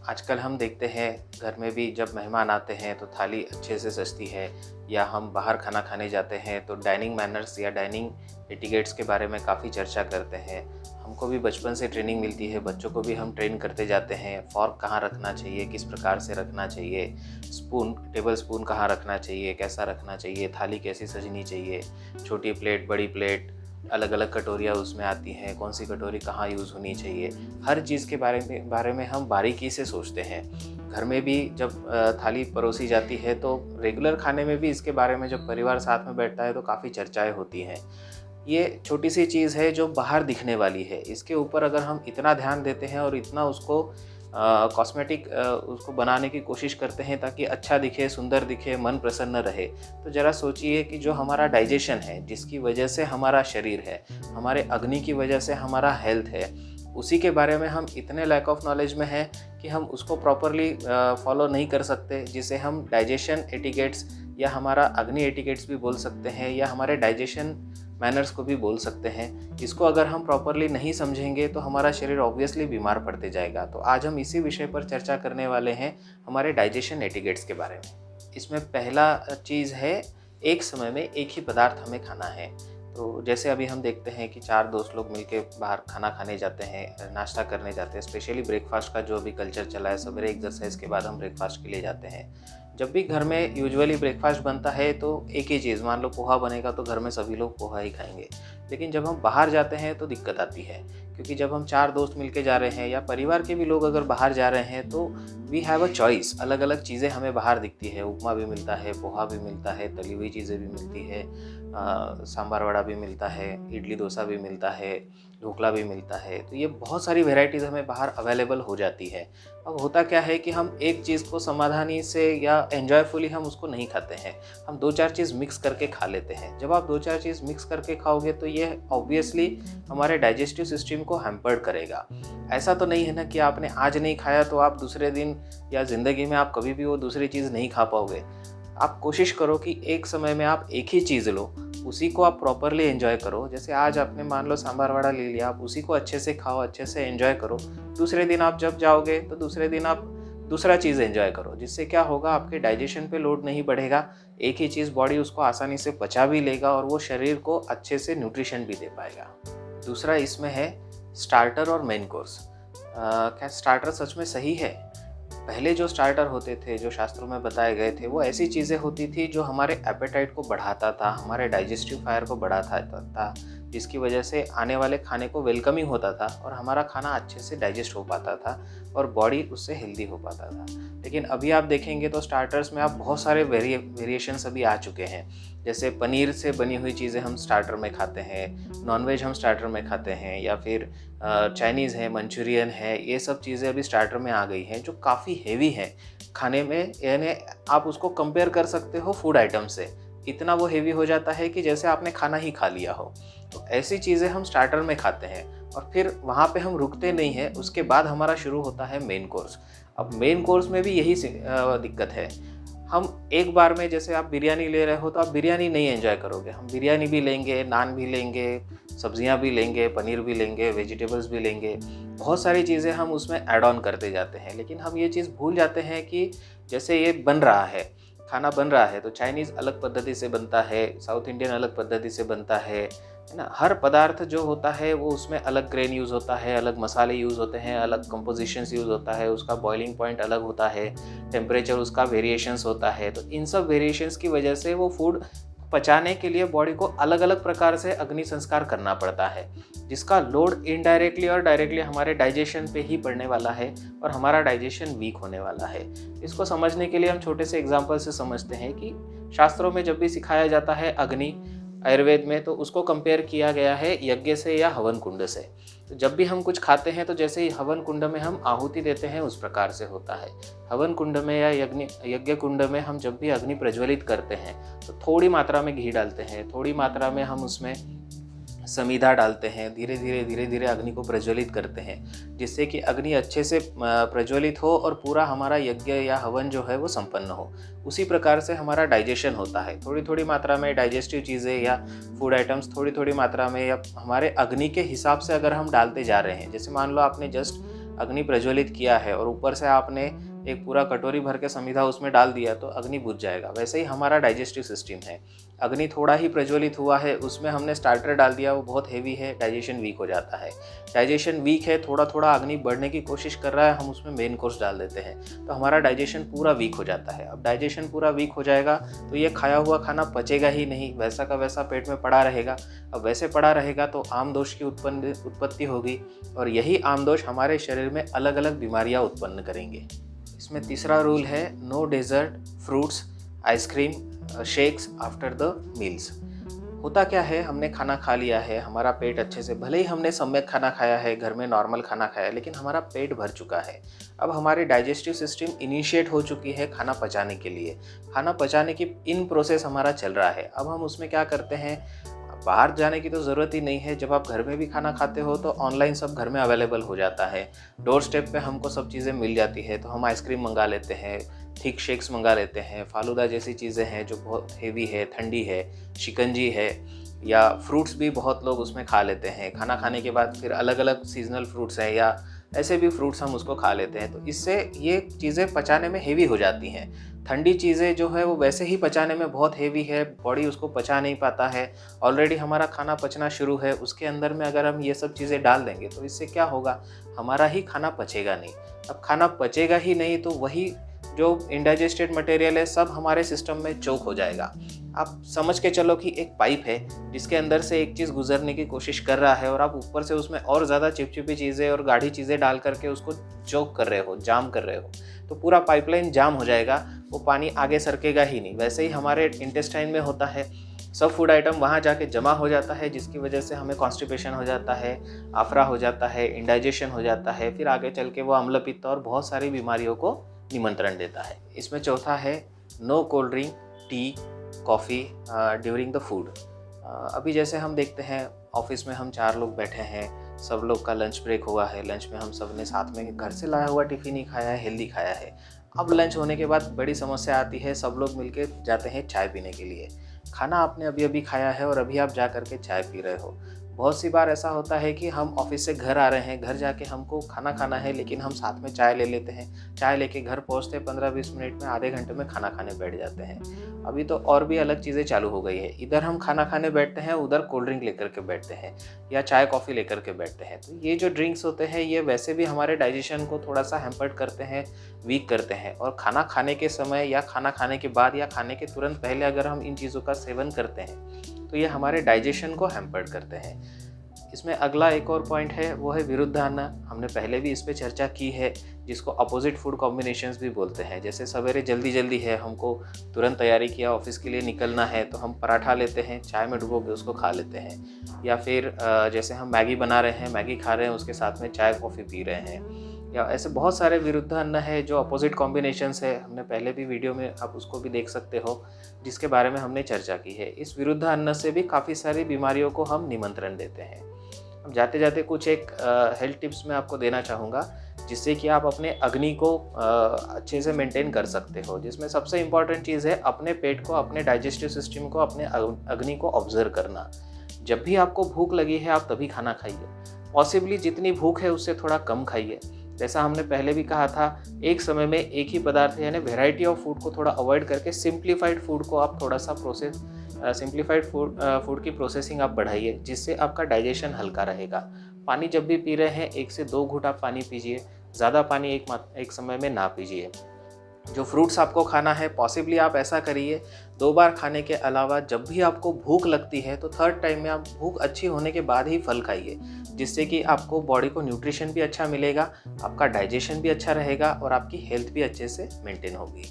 आजकल हम देखते हैं घर में भी जब मेहमान आते हैं तो थाली अच्छे से सजती है, या हम बाहर खाना खाने जाते हैं तो डाइनिंग मैनर्स या डाइनिंग एटिकेट्स के बारे में काफ़ी चर्चा करते हैं। हमको भी बचपन से ट्रेनिंग मिलती है, बच्चों को भी हम ट्रेन करते जाते हैं। फ़ॉर्क कहाँ रखना चाहिए, किस प्रकार से रखना चाहिए, स्पून टेबल स्पून कहाँ रखना चाहिए, कैसा रखना चाहिए, थाली कैसी सजनी चाहिए, छोटी प्लेट बड़ी प्लेट, अलग अलग कटोरियाँ उसमें आती हैं, कौन सी कटोरी कहाँ यूज़ होनी चाहिए। हर चीज़ के बारे में हम बारीकी से सोचते हैं। घर में भी जब थाली परोसी जाती है तो रेगुलर खाने में भी इसके बारे में जब परिवार साथ में बैठता है तो काफ़ी चर्चाएँ होती हैं। ये छोटी सी चीज़ है जो बाहर दिखने वाली है, इसके ऊपर अगर हम इतना ध्यान देते हैं और इतना उसको कॉस्मेटिक उसको बनाने की कोशिश करते हैं ताकि अच्छा दिखे, सुंदर दिखे, मन प्रसन्न रहे, तो ज़रा सोचिए कि जो हमारा डाइजेशन है, जिसकी वजह से हमारा शरीर है, हमारे अग्नि की वजह से हमारा हेल्थ है, उसी के बारे में हम इतने लैक ऑफ नॉलेज में हैं कि हम उसको प्रॉपरली फॉलो नहीं कर सकते, जिसे हम डाइजेशन एटिकेट्स या हमारा अग्नि एटिकेट्स भी बोल सकते हैं, या हमारे डाइजेशन मैनर्स को भी बोल सकते हैं। इसको अगर हम प्रॉपरली नहीं समझेंगे तो हमारा शरीर ऑब्वियसली बीमार पड़ते जाएगा। तो आज हम इसी विषय पर चर्चा करने वाले हैं, हमारे डाइजेशन एटिकेट्स के बारे में। इसमें पहला चीज़ है, एक समय में एक ही पदार्थ हमें खाना है। तो जैसे अभी हम देखते हैं कि 4 दोस्त लोग मिलके बाहर खाना खाने जाते हैं, नाश्ता करने जाते हैं। स्पेशली ब्रेकफास्ट का जो अभी कल्चर चला है, सवेरे एक्सरसाइज के बाद हम ब्रेकफास्ट के लिए जाते हैं। जब भी घर में यूजुअली ब्रेकफास्ट बनता है तो एक ही चीज़, मान लो पोहा बनेगा तो घर में सभी लोग पोहा ही खाएंगे। लेकिन जब हम बाहर जाते हैं तो दिक्कत आती है, क्योंकि जब हम 4 दोस्त मिलके जा रहे हैं या परिवार के भी लोग अगर बाहर जा रहे हैं तो वी हैव अ चॉइस। अलग अलग चीज़ें हमें बाहर दिखती है, उपमा भी मिलता है, पोहा भी मिलता है, तली हुई चीज़ें भी मिलती है, सांभर वड़ा भी मिलता है, इडली डोसा भी मिलता है, ढोकला भी मिलता है। तो ये बहुत सारी वेराइटीज़ हमें बाहर अवेलेबल हो जाती है। अब होता क्या है कि हम एक चीज़ को समाधानी से या एन्जॉयफुली हम उसको नहीं खाते हैं, हम 2-4 चीज़ मिक्स करके खा लेते हैं। जब आप 2-4 चीज़ मिक्स करके खाओगे तो ये ऑब्वियसली हमारे डाइजेस्टिव सिस्टम को हैम्पर्ड करेगा। ऐसा तो नहीं है ना कि आपने आज नहीं खाया तो आप दूसरे दिन या ज़िंदगी में आप कभी भी वो दूसरी चीज़ नहीं खा पाओगे। आप कोशिश करो कि एक समय में आप एक ही चीज़ लो, उसी को आप प्रॉपरली एंजॉय करो। जैसे आज आपने मान लो सांभर वड़ा ले लिया, आप उसी को अच्छे से खाओ, अच्छे से एंजॉय करो। दूसरे दिन आप जब जाओगे तो दूसरे दिन आप दूसरा चीज़ एंजॉय करो, जिससे क्या होगा, आपके डाइजेशन पे लोड नहीं बढ़ेगा। एक ही चीज़ बॉडी उसको आसानी से पचा भी लेगा और वो शरीर को अच्छे से न्यूट्रिशन भी दे पाएगा। दूसरा इसमें है स्टार्टर और मेन कोर्स। क्या स्टार्टर सच में सही है? पहले जो स्टार्टर होते थे, जो शास्त्रों में बताए गए थे, वो ऐसी चीज़ें होती थी जो हमारे एपेटाइट को बढ़ाता था, हमारे डाइजेस्टिव फायर को बढ़ाता था, जिसकी वजह से आने वाले खाने को वेलकमिंग होता था और हमारा खाना अच्छे से डाइजेस्ट हो पाता था और बॉडी उससे हेल्दी हो पाता था। लेकिन अभी आप देखेंगे तो स्टार्टर्स में आप बहुत सारे वेरिएशंस अभी आ चुके हैं। जैसे पनीर से बनी हुई चीज़ें हम स्टार्टर में खाते हैं, नॉनवेज हम स्टार्टर में खाते हैं, या फिर चाइनीज़ है, मंचूरियन है, ये सब चीज़ें अभी स्टार्टर में आ गई हैं जो काफ़ी हेवी हैं खाने में। यानी आप उसको कंपेयर कर सकते हो फूड आइटम से, इतना वो हेवी हो जाता है कि जैसे आपने खाना ही खा लिया हो। तो ऐसी चीज़ें हम स्टार्टर में खाते हैं और फिर वहाँ पे हम रुकते नहीं हैं, उसके बाद हमारा शुरू होता है मेन कोर्स। अब मेन कोर्स में भी यही दिक्कत है। हम एक बार में, जैसे आप बिरयानी ले रहे हो तो आप बिरयानी नहीं एंजॉय करोगे। हम बिरयानी भी लेंगे, नान भी लेंगे, सब्जियां भी लेंगे, पनीर भी लेंगे, वेजिटेबल्स भी लेंगे, बहुत सारी चीज़ें हम उसमें ऐड ऑन करते जाते हैं। लेकिन हम ये चीज़ भूल जाते हैं कि जैसे ये बन रहा है, खाना बन रहा है, तो चाइनीज़ अलग पद्धति से बनता है, साउथ इंडियन अलग पद्धति से बनता है ना। हर पदार्थ जो होता है वो उसमें अलग ग्रेन यूज़ होता है, अलग मसाले यूज़ होते हैं, अलग कंपोजिशंस यूज़ होता है, उसका बॉइलिंग पॉइंट अलग होता है, टेम्परेचर उसका वेरिएशंस होता है। तो इन सब वेरिएशंस की वजह से वो फूड पचाने के लिए बॉडी को अलग अलग प्रकार से अग्नि संस्कार करना पड़ता है, जिसका लोड इनडायरेक्टली और डायरेक्टली हमारे डाइजेशन पे ही पड़ने वाला है और हमारा डाइजेशन वीक होने वाला है। इसको समझने के लिए हम छोटे से एग्जांपल से समझते हैं कि शास्त्रों में जब भी सिखाया जाता है अग्नि, आयुर्वेद में, तो उसको कंपेयर किया गया है यज्ञ से या हवन कुंड से। तो जब भी हम कुछ खाते हैं तो जैसे ही हवन कुंड में हम आहुति देते हैं उस प्रकार से होता है। हवन कुंड में या यज्ञ कुंड में हम जब भी अग्नि प्रज्वलित करते हैं तो थोड़ी मात्रा में घी डालते हैं, थोड़ी मात्रा में हम उसमें समीधा डालते हैं, धीरे धीरे अग्नि को प्रज्वलित करते हैं, जिससे कि अग्नि अच्छे से प्रज्वलित हो और पूरा हमारा यज्ञ या हवन जो है वो संपन्न हो। उसी प्रकार से हमारा डाइजेशन होता है। थोड़ी थोड़ी मात्रा में डाइजेस्टिव चीज़ें या फूड आइटम्स थोड़ी थोड़ी मात्रा में या हमारे अग्नि के हिसाब से अगर हम डालते जा रहे हैं, जैसे मान लो आपने जस्ट अग्नि प्रज्वलित किया है और ऊपर से आपने एक पूरा कटोरी भर के समिधा उसमें डाल दिया तो अग्नि बुझ जाएगा। वैसे ही हमारा डाइजेस्टिव सिस्टम है, अग्नि थोड़ा ही प्रज्वलित हुआ है, उसमें हमने स्टार्टर डाल दिया, वो बहुत हेवी है, डाइजेशन वीक हो जाता है। डाइजेशन वीक है, थोड़ा थोड़ा अग्नि बढ़ने की कोशिश कर रहा है, हम उसमें मेन कोर्स डाल देते हैं तो हमारा डाइजेशन पूरा वीक हो जाता है। अब डाइजेशन पूरा वीक हो जाएगा तो ये खाया हुआ खाना पचेगा ही नहीं, वैसा का वैसा पेट में पड़ा रहेगा। अब वैसे पड़ा रहेगा तो आमदोष की उत्पत्ति होगी और यही आमदोष हमारे शरीर में अलग अलग बीमारियां उत्पन्न करेंगे। इसमें तीसरा रूल है, no dessert, fruits, ice cream, shakes after the meals. होता क्या है, हमने खाना खा लिया है, हमारा पेट अच्छे से, भले ही हमने सम्यक खाना खाया है, घर में नॉर्मल खाना खाया है, लेकिन हमारा पेट भर चुका है। अब हमारी डाइजेस्टिव सिस्टम इनिशिएट हो चुकी है खाना पचाने के लिए, खाना पचाने की इन प्रोसेस हमारा चल रहा है। अब हम उसमें क्या करते हैं, बाहर जाने की तो ज़रूरत ही नहीं है। जब आप घर में भी खाना खाते हो तो ऑनलाइन सब घर में अवेलेबल हो जाता है, डोर स्टेप पे हमको सब चीज़ें मिल जाती है। तो हम आइसक्रीम मंगा लेते हैं, थिक शेक्स मंगा लेते हैं, फालूदा जैसी चीज़ें हैं जो बहुत हेवी है, ठंडी है, शिकंजी है, या फ्रूट्स भी बहुत लोग उसमें खा लेते हैं। खाना खाने के बाद फिर अलग अलग सीजनल फ्रूट्स हैं या ऐसे भी फ्रूट्स हम उसको खा लेते हैं। तो इससे ये चीज़ें पचाने में हेवी हो जाती हैं। ठंडी चीज़ें जो है वो वैसे ही पचाने में बहुत हेवी है, बॉडी उसको पचा नहीं पाता है। ऑलरेडी हमारा खाना पचना शुरू है, उसके अंदर में अगर हम ये सब चीज़ें डाल देंगे तो इससे क्या होगा, हमारा ही खाना पचेगा नहीं। अब खाना पचेगा ही नहीं तो वही जो इंडाइजेस्टेड मटेरियल है सब हमारे सिस्टम में चोक हो जाएगा। आप समझ के चलो कि एक पाइप है जिसके अंदर से एक चीज़ गुजरने की कोशिश कर रहा है और आप ऊपर से उसमें और ज़्यादा चिपचिपी चीज़ें और गाढ़ी चीज़ें डाल करके उसको चोक कर रहे हो, जाम कर रहे हो, तो पूरा पाइपलाइन जाम हो जाएगा, वो पानी आगे सरकेगा ही नहीं। वैसे ही हमारे इंटेस्टाइन में होता है, सब फूड आइटम वहाँ जाके जमा हो जाता है, जिसकी वजह से हमें कॉन्स्टिपेशन हो जाता है, आफरा हो जाता है, इंडाइजेशन हो जाता है, फिर आगे चल के वो अम्लपित्त और बहुत सारी बीमारियों को निमंत्रण देता है। इसमें चौथा है, no cold drink, tea, coffee during the food. अभी जैसे हम देखते हैं ऑफिस में हम 4 लोग बैठे हैं, सब लोग का लंच ब्रेक हुआ है, लंच में हम सब ने साथ में घर से लाया हुआ टिफ़िन ही खाया है, हेल्दी खाया है। अब लंच होने के बाद बड़ी समस्या आती है, सब लोग मिलके जाते हैं चाय पीने के लिए। खाना आपने अभी अभी खाया है और अभी आप जा कर के चाय पी रहे हो। बहुत सी बार ऐसा होता है कि हम ऑफिस से घर आ रहे हैं, घर जाके हमको खाना खाना है, लेकिन हम साथ में चाय ले लेते हैं। चाय लेके घर पहुंचते 15-20 मिनट में, आधे घंटे में खाना खाने बैठ जाते हैं। अभी तो और भी अलग चीज़ें चालू हो गई है, इधर हम खाना खाने बैठते हैं, उधर कोल्ड ड्रिंक लेकर के बैठते हैं या चाय कॉफ़ी लेकर के बैठते हैं। तो ये जो ड्रिंक्स होते हैं ये वैसे भी हमारे डाइजेशन को थोड़ा सा हैम्पर्ड करते हैं, वीक करते हैं। और खाना खाने के समय या खाना खाने के बाद या खाने के तुरंत पहले अगर हम इन चीज़ों का सेवन करते हैं तो ये हमारे डाइजेशन को हैम्पर्ड करते हैं। इसमें अगला एक और पॉइंट है, वो है विरुद्धान्न। हमने पहले भी इस पे चर्चा की है, जिसको अपोजिट फूड कॉम्बिनेशंस भी बोलते हैं। जैसे सवेरे जल्दी है, हमको तुरंत तैयारी किया, ऑफिस के लिए निकलना है, तो हम पराठा लेते हैं, चाय में डुबो के उसको खा लेते हैं। या फिर जैसे हम मैगी बना रहे हैं, मैगी खा रहे हैं, उसके साथ में चाय कॉफ़ी पी रहे हैं। या ऐसे बहुत सारे विरुद्धान्न है जो अपोजिट कॉम्बिनेशंस है, हमने पहले भी वीडियो में आप उसको भी देख सकते हो, जिसके बारे में हमने चर्चा की है। इस विरुद्धान्न से भी काफ़ी सारी बीमारियों को हम निमंत्रण देते हैं। अब जाते जाते कुछ एक हेल्थ टिप्स मैं आपको देना चाहूँगा, जिससे कि आप अपने अग्नि को अच्छे से मेंटेन कर सकते हो। जिसमें सबसे इम्पॉर्टेंट चीज़ है अपने पेट को, अपने डाइजेस्टिव सिस्टम को, अपने अग्नि को ऑब्जर्व करना। जब भी आपको भूख लगी है आप तभी खाना खाइए। पॉसिबली जितनी भूख है उससे थोड़ा कम खाइए। जैसा हमने पहले भी कहा था, एक समय में एक ही पदार्थ यानी वेराइटी ऑफ फूड को थोड़ा अवॉइड करके सिंप्लीफाइड फूड को आप थोड़ा सा सिंप्लीफाइड फूड की प्रोसेसिंग आप बढ़ाइए, जिससे आपका डाइजेशन हल्का रहेगा। पानी जब भी पी रहे हैं 1 से 2 घूंट आप पानी पीजिए, ज़्यादा पानी एक समय में ना पीजिए। जो फ्रूट्स आपको खाना है, पॉसिबली आप ऐसा करिए 2 बार खाने के अलावा जब भी आपको भूख लगती है तो थर्ड टाइम में आप भूख अच्छी होने के बाद ही फल खाइए, जिससे कि आपको बॉडी को न्यूट्रिशन भी अच्छा मिलेगा, आपका डाइजेशन भी अच्छा रहेगा और आपकी हेल्थ भी अच्छे से मेंटेन होगी।